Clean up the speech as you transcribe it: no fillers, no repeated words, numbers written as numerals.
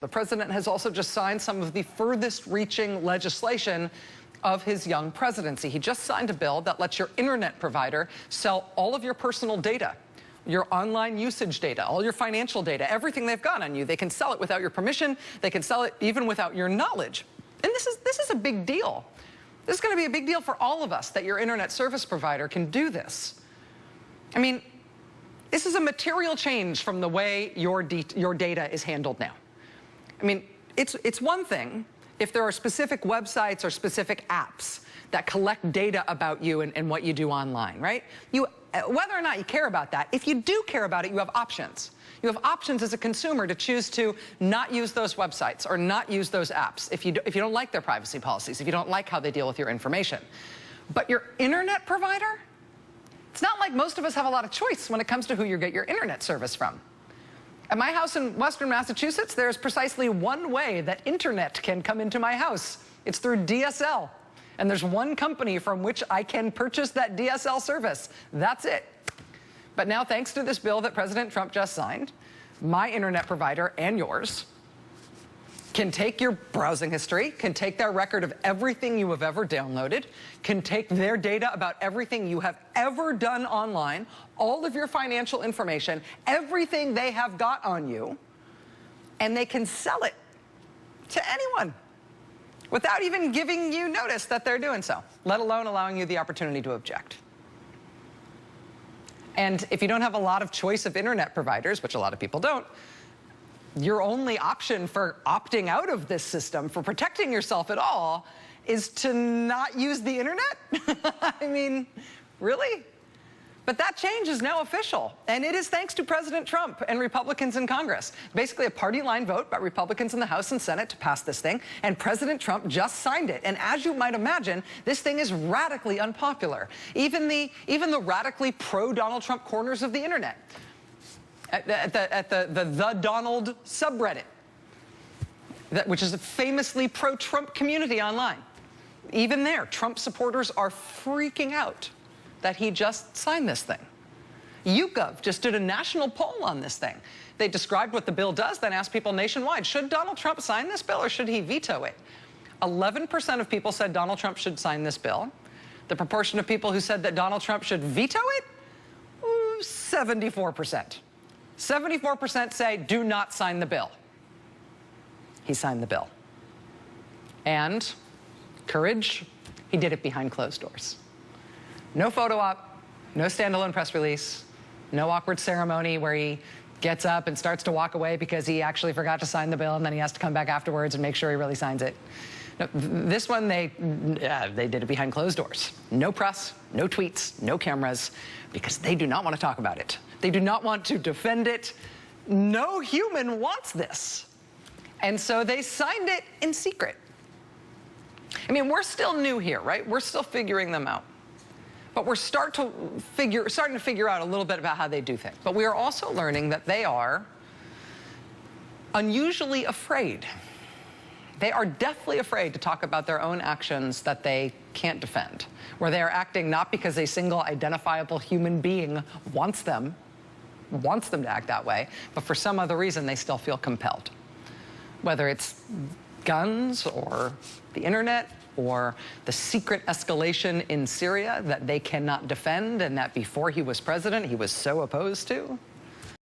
The president has also just signed some of the furthest reaching legislation of his young presidency. He just signed a bill that lets your internet provider sell all of your personal data, your online usage data, all your financial data, everything they've got on you. They can sell it without your permission. They can sell it even without your knowledge. And this is a big deal. This is going to be a big deal for all of us that your internet service provider can do this. I mean, this is a material change from the way your data is handled now. I mean, it's one thing if there are specific websites or specific apps that collect data about you and what you do online, right? Whether or not you care about that, if you do care about it, you have options. You have options as a consumer to choose to not use those websites or not use those apps if you don't like their privacy policies, if you don't like how they deal with your information. But your internet provider, it's not like most of us have a lot of choice when it comes to who you get your internet service from. At my house in Western Massachusetts, there's precisely one way that internet can come into my house. It's through DSL. And there's one company from which I can purchase that DSL service. That's it. But now, thanks to this bill that President Trump just signed, my internet provider and yours can take your browsing history, can take their record of everything you have ever downloaded, can take their data about everything you have ever done online, all of your financial information, everything they have got on you, and they can sell it to anyone without even giving you notice that they're doing so, let alone allowing you the opportunity to object. And if you don't have a lot of choice of internet providers, which a lot of people don't, your only option for opting out of this system, for protecting yourself at all, is to not use the internet? I mean, really? But that change is now official, and it is thanks to President Trump and Republicans in Congress. Basically a party line vote by Republicans in the House and Senate to pass this thing, and President Trump just signed it. And as you might imagine, this thing is radically unpopular. Even the radically pro-Donald Trump corners of the internet. At the Donald subreddit, which is a famously pro-Trump community online. Even there, Trump supporters are freaking out that he just signed this thing. YouGov just did a national poll on this thing. They described what the bill does, then asked people nationwide, should Donald Trump sign this bill or should he veto it? 11% of people said Donald Trump should sign this bill. The proportion of people who said that Donald Trump should veto it, 74%. 74% say do not sign the bill. He signed the bill. And courage, he did it behind closed doors. No photo op, no standalone press release, no awkward ceremony where he gets up and starts to walk away because he actually forgot to sign the bill and then he has to come back afterwards and make sure he really signs it. No, this one, they did it behind closed doors. No press, no tweets, no cameras, because they do not want to talk about it. They do not want to defend it. No human wants this. And so they signed it in secret. I mean, we're still new here, right? We're still figuring them out. But we're starting to figure out a little bit about how they do things. But we are also learning that they are unusually afraid. They are deathly afraid to talk about their own actions that they can't defend, where they are acting not because a single identifiable human being wants them to act that way, but for some other reason they still feel compelled. Whether it's guns or the internet or the secret escalation in Syria that they cannot defend and that before he was president he was so opposed to.